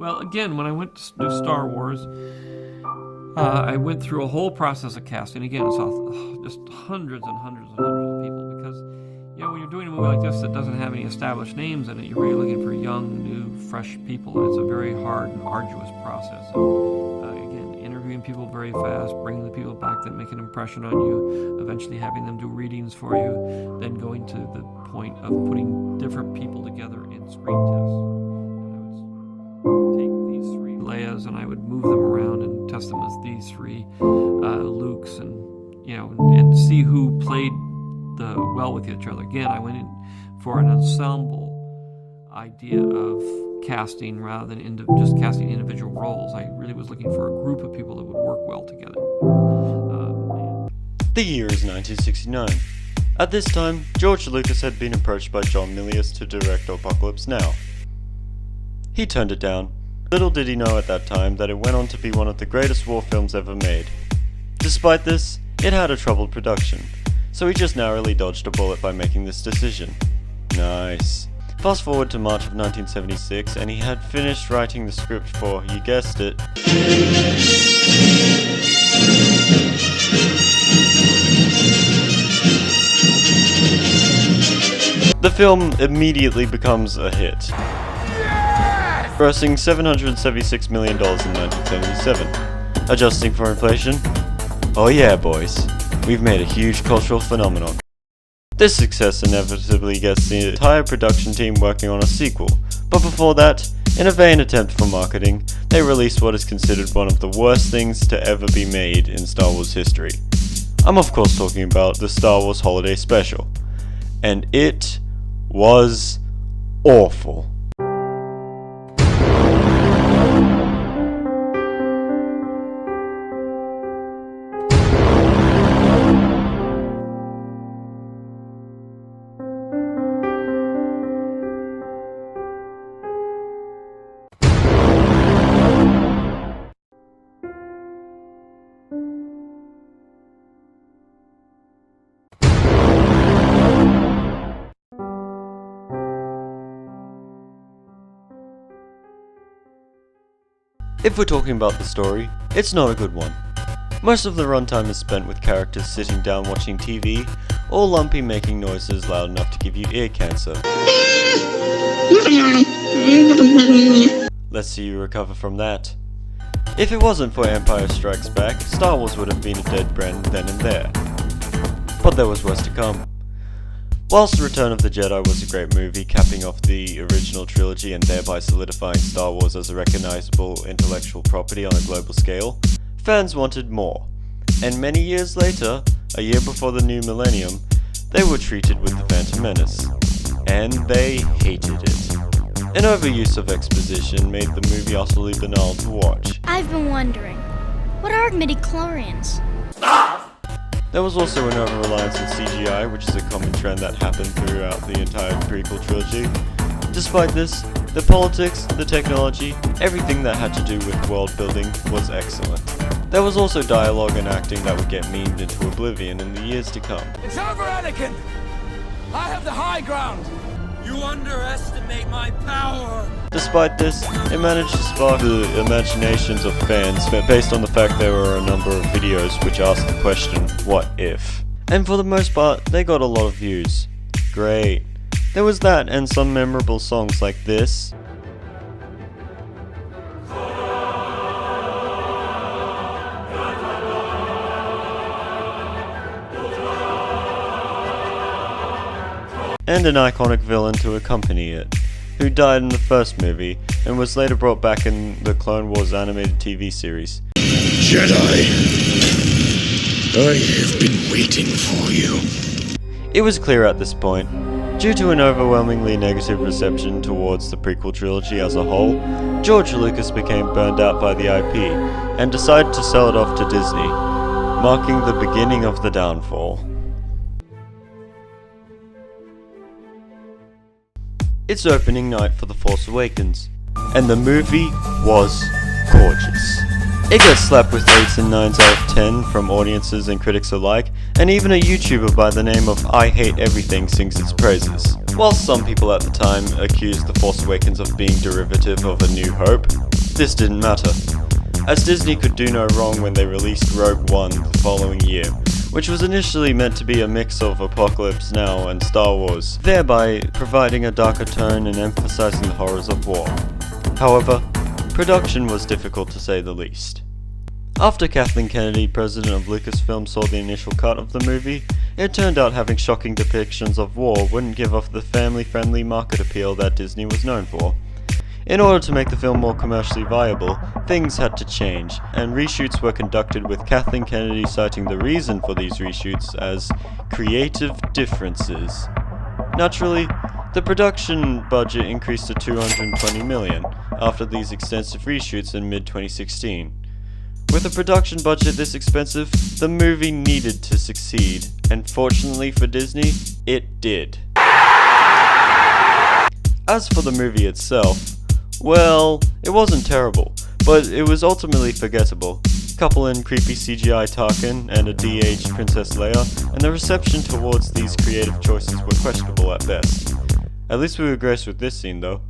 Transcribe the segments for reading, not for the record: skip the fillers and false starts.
Well, again, when I went to do Star Wars, I went through a whole process of casting. Again, I saw just hundreds and hundreds and hundreds of people because, when you're doing a movie like this that doesn't have any established names in it, you're really looking for young, new, fresh people, and it's a very hard and arduous process. So, again, interviewing people very fast, bringing the people back that make an impression on you, eventually having them do readings for you, then going to the point of putting different people together in screen tests. Take these three Leias and I would move them around and test them as these three Lukes, and and see who played well with each other. Again, I went in for an ensemble idea of casting rather than just casting individual roles. I really was looking for a group of people that would work well together. The year is 1969. At this time, George Lucas had been approached by John Milius to direct Apocalypse Now. He turned it down. Little did he know at that time that it went on to be one of the greatest war films ever made. Despite this, it had a troubled production, so he just narrowly dodged a bullet by making this decision. Nice. Fast forward to March of 1976, and he had finished writing the script for, you guessed it, the film immediately becomes a hit, grossing $776 million in 1977. Adjusting for inflation? Oh yeah, boys. We've made a huge cultural phenomenon. This success inevitably gets the entire production team working on a sequel, but before that, in a vain attempt for marketing, they released what is considered one of the worst things to ever be made in Star Wars history. I'm of course talking about the Star Wars Holiday Special. And it was awful. If we're talking about the story, it's not a good one. Most of the runtime is spent with characters sitting down watching TV, or Lumpy making noises loud enough to give you ear cancer. Let's see you recover from that. If it wasn't for Empire Strikes Back, Star Wars would have been a dead brand then and there. But there was worse to come. Whilst Return of the Jedi was a great movie, capping off the original trilogy and thereby solidifying Star Wars as a recognizable intellectual property on a global scale, fans wanted more. And many years later, a year before the new millennium, they were treated with The Phantom Menace. And they hated it. An overuse of exposition made the movie utterly banal to watch. I've been wondering, what are midichlorians? There was also an over-reliance on CGI, which is a common trend that happened throughout the entire prequel trilogy. Despite this, the politics, the technology, everything that had to do with world building was excellent. There was also dialogue and acting that would get memed into oblivion in the years to come. It's over, Anakin! I have the high ground! You underestimate my power! Despite this, it managed to spark the imaginations of fans based on the fact there were a number of videos which asked the question, what if? And for the most part, they got a lot of views. Great. There was that and some memorable songs like this. And an iconic villain to accompany it, who died in the first movie and was later brought back in the Clone Wars animated TV series. Jedi, I have been waiting for you. It was clear at this point, due to an overwhelmingly negative reception towards the prequel trilogy as a whole, George Lucas became burned out by the IP and decided to sell it off to Disney, marking the beginning of the downfall. It's opening night for The Force Awakens, and the movie was gorgeous. It got slapped with 8s and 9s out of 10 from audiences and critics alike, and even a YouTuber by the name of I Hate Everything sings its praises. While some people at the time accused The Force Awakens of being derivative of A New Hope, this didn't matter, as Disney could do no wrong when they released Rogue One the following year, which was initially meant to be a mix of Apocalypse Now and Star Wars, thereby providing a darker tone and emphasizing the horrors of war. However, production was difficult to say the least. After Kathleen Kennedy, president of Lucasfilm, saw the initial cut of the movie, it turned out having shocking depictions of war wouldn't give off the family-friendly market appeal that Disney was known for. In order to make the film more commercially viable, things had to change, and reshoots were conducted with Kathleen Kennedy citing the reason for these reshoots as creative differences. Naturally, the production budget increased to $220 million after these extensive reshoots in mid-2016. With a production budget this expensive, the movie needed to succeed, and fortunately for Disney, it did. As for the movie itself, well, it wasn't terrible, but it was ultimately forgettable. Couple in creepy CGI Tarkin and a de-aged Princess Leia, and the reception towards these creative choices were questionable at best. At least we were graced with this scene though.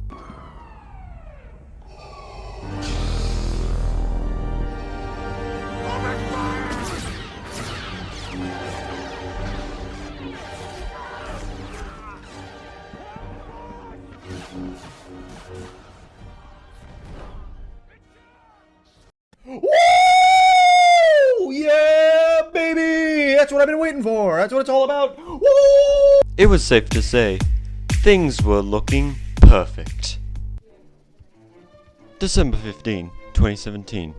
Woo! Yeah, baby! That's what I've been waiting for. That's what it's all about. Woo! It was safe to say, things were looking perfect. December 15, 2017.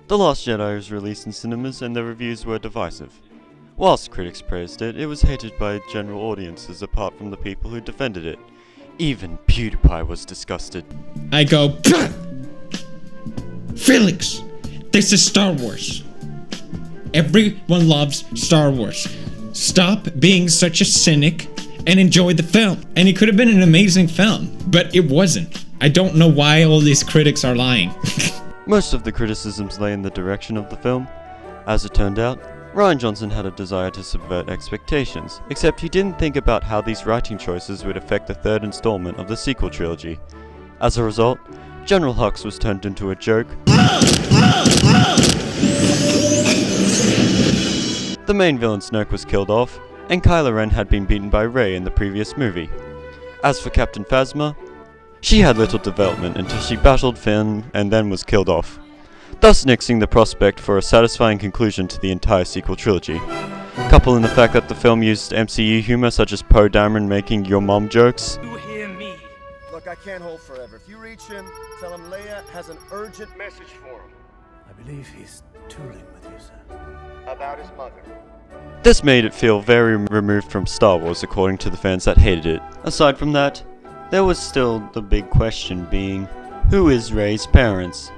The Last Jedi was released in cinemas and the reviews were divisive. Whilst critics praised it, it was hated by general audiences apart from the people who defended it. Even PewDiePie was disgusted. I go, Felix, this is Star Wars. Everyone loves Star Wars. Stop being such a cynic and enjoy the film. And it could have been an amazing film, but it wasn't. I don't know why all these critics are lying. Most of the criticisms lay in the direction of the film. As it turned out, Rian Johnson had a desire to subvert expectations, except he didn't think about how these writing choices would affect the third installment of the sequel trilogy. As a result, General Hux was turned into a joke. The main villain Snoke was killed off, and Kylo Ren had been beaten by Rey in the previous movie. As for Captain Phasma, she had little development until she battled Finn and then was killed off, thus nixing the prospect for a satisfying conclusion to the entire sequel trilogy. Couple in the fact that the film used MCU humor such as Poe Dameron making your mom jokes. You hear me? Look, I can't hold forever. If you reach him, tell him Leia has an urgent message for him. I believe he's tooling with you, sir. About his mother. This made it feel very removed from Star Wars according to the fans that hated it. Aside from that, there was still the big question being, who is Rey's parents?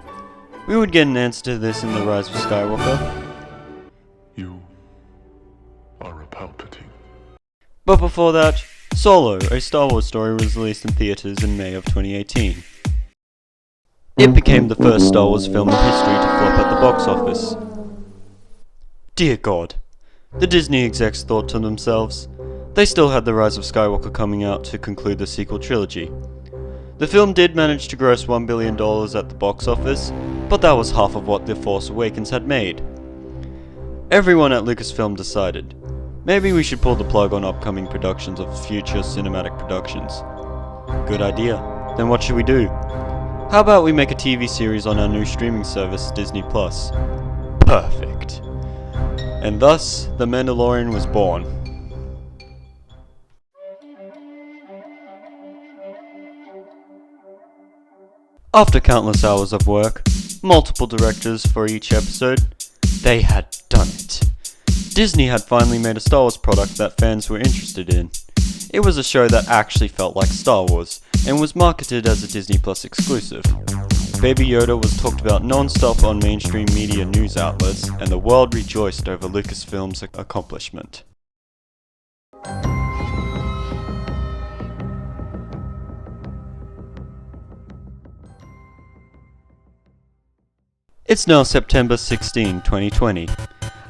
We would get an answer to this in The Rise of Skywalker. You are a Palpatine. But before that, Solo, a Star Wars story, was released in theaters in May of 2018. It became the first Star Wars film in history to flop at the box office. Dear God, the Disney execs thought to themselves, they still had The Rise of Skywalker coming out to conclude the sequel trilogy. The film did manage to gross $1 billion at the box office, but that was half of what The Force Awakens had made. Everyone at Lucasfilm decided, maybe we should pull the plug on upcoming productions of future cinematic productions. Good idea. Then what should we do? How about we make a TV series on our new streaming service, Disney+. Perfect. And thus, The Mandalorian was born. After countless hours of work, multiple directors for each episode, they had done it. Disney had finally made a Star Wars product that fans were interested in. It was a show that actually felt like Star Wars, and was marketed as a Disney Plus exclusive. Baby Yoda was talked about non-stop on mainstream media news outlets, and the world rejoiced over Lucasfilm's accomplishment. It's now September 16, 2020.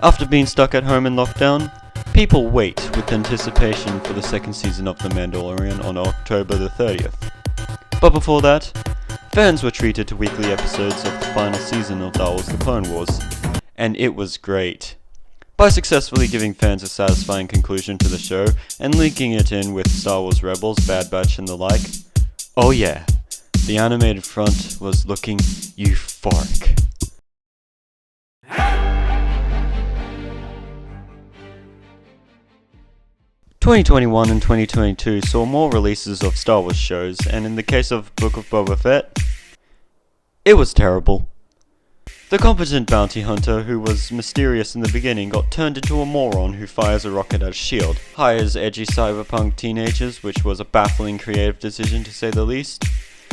After being stuck at home in lockdown, people wait with anticipation for the second season of The Mandalorian on October the 30th. But before that, fans were treated to weekly episodes of the final season of Star Wars The Clone Wars, and it was great. By successfully giving fans a satisfying conclusion to the show and linking it in with Star Wars Rebels, Bad Batch and the like, oh yeah, the animated front was looking euphoric. ...2021 and 2022 saw more releases of Star Wars shows, and in the case of Book of Boba Fett, it was terrible. The competent bounty hunter who was mysterious in the beginning got turned into a moron who fires a rocket at a shield, hires edgy cyberpunk teenagers, which was a baffling creative decision to say the least,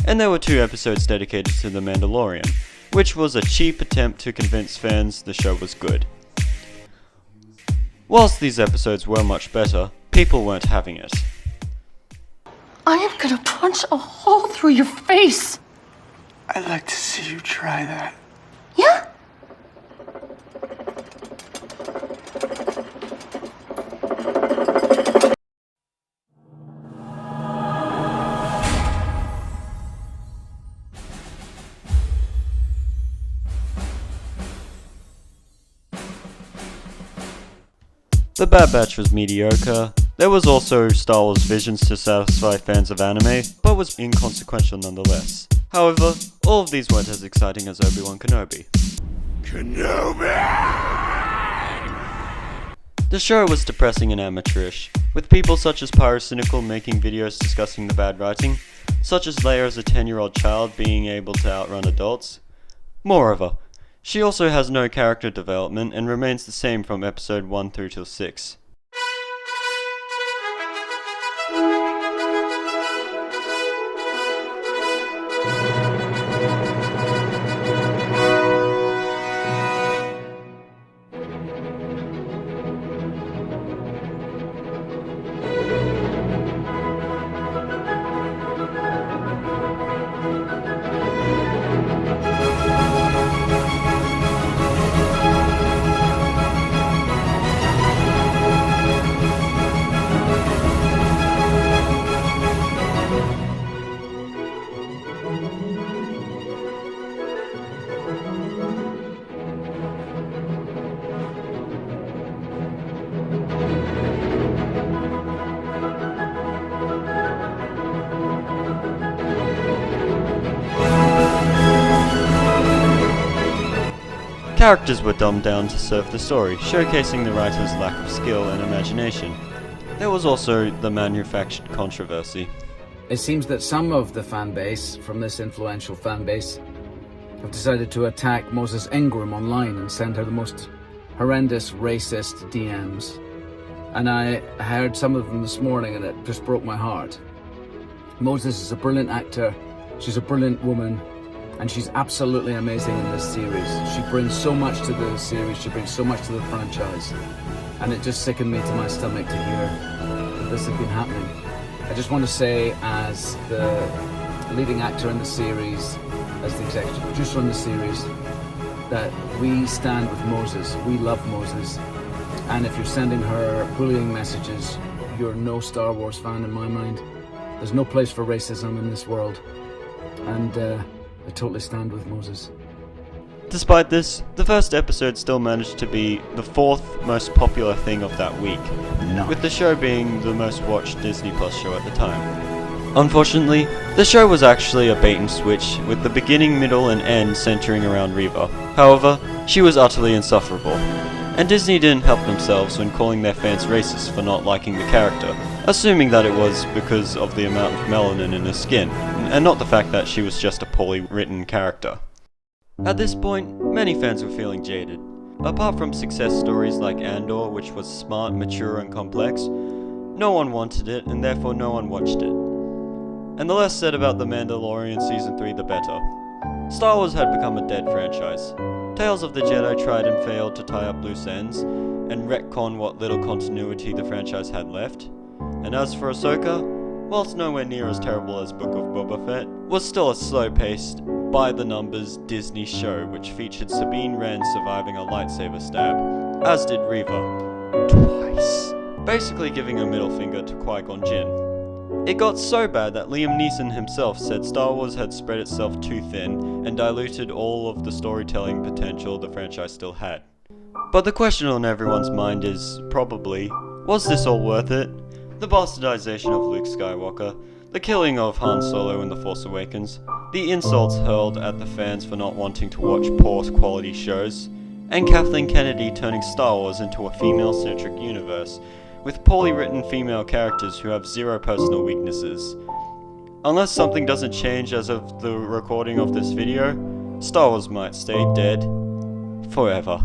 and there were 2 episodes dedicated to The Mandalorian, which was a cheap attempt to convince fans the show was good. Whilst these episodes were much better, people weren't having it. I am gonna punch a hole through your face! I'd like to see you try that. Yeah? The Bad Batch was mediocre. There was also Star Wars Visions to satisfy fans of anime, but was inconsequential nonetheless. However, all of these weren't as exciting as Obi-Wan Kenobi. The show was depressing and amateurish, with people such as Pyrocynical making videos discussing the bad writing, such as Leia as a 10-year-old child being able to outrun adults. Moreover, she also has no character development and remains the same from episode 1 through till 6. Characters were dumbed down to serve the story, showcasing the writer's lack of skill and imagination. There was also the manufactured controversy. It seems that some of the fanbase from this influential fanbase have decided to attack Moses Ingram online and send her the most horrendous racist DMs. And I heard some of them this morning and it just broke my heart. Moses is a brilliant actor, she's a brilliant woman, and she's absolutely amazing in this series. She brings so much to the series, she brings so much to the franchise. And it just sickened me to my stomach to hear that this has been happening. I just want to say, as the leading actor in the series, as the executive producer on the series, that we stand with Moses, we love Moses. And if you're sending her bullying messages, you're no Star Wars fan in my mind. There's no place for racism in this world. And I totally stand with Moses. Despite this, the first episode still managed to be the 4th most popular thing of that week, with the show being the most watched Disney Plus show at the time. Unfortunately, the show was actually a bait and switch, with the beginning, middle and end centering around Reva. However, she was utterly insufferable, and Disney didn't help themselves when calling their fans racist for not liking the character, assuming that it was because of the amount of melanin in her skin, and not the fact that she was just a poorly written character. At this point, many fans were feeling jaded. Apart from success stories like Andor, which was smart, mature and complex, no one wanted it and therefore no one watched it. And the less said about The Mandalorian Season 3 the better. Star Wars had become a dead franchise. Tales of the Jedi tried and failed to tie up loose ends, and retcon what little continuity the franchise had left. And as for Ahsoka, whilst nowhere near as terrible as Book of Boba Fett, was still a slow-paced, by-the-numbers Disney show which featured Sabine Wren surviving a lightsaber stab, as did Reva. Twice. Basically giving a middle finger to Qui-Gon Jinn. It got so bad that Liam Neeson himself said Star Wars had spread itself too thin and diluted all of the storytelling potential the franchise still had. But the question on everyone's mind is, probably, was this all worth it? The bastardization of Luke Skywalker, the killing of Han Solo in The Force Awakens, the insults hurled at the fans for not wanting to watch poor quality shows, and Kathleen Kennedy turning Star Wars into a female-centric universe, with poorly written female characters who have zero personal weaknesses. Unless something doesn't change as of the recording of this video, Star Wars might stay dead forever.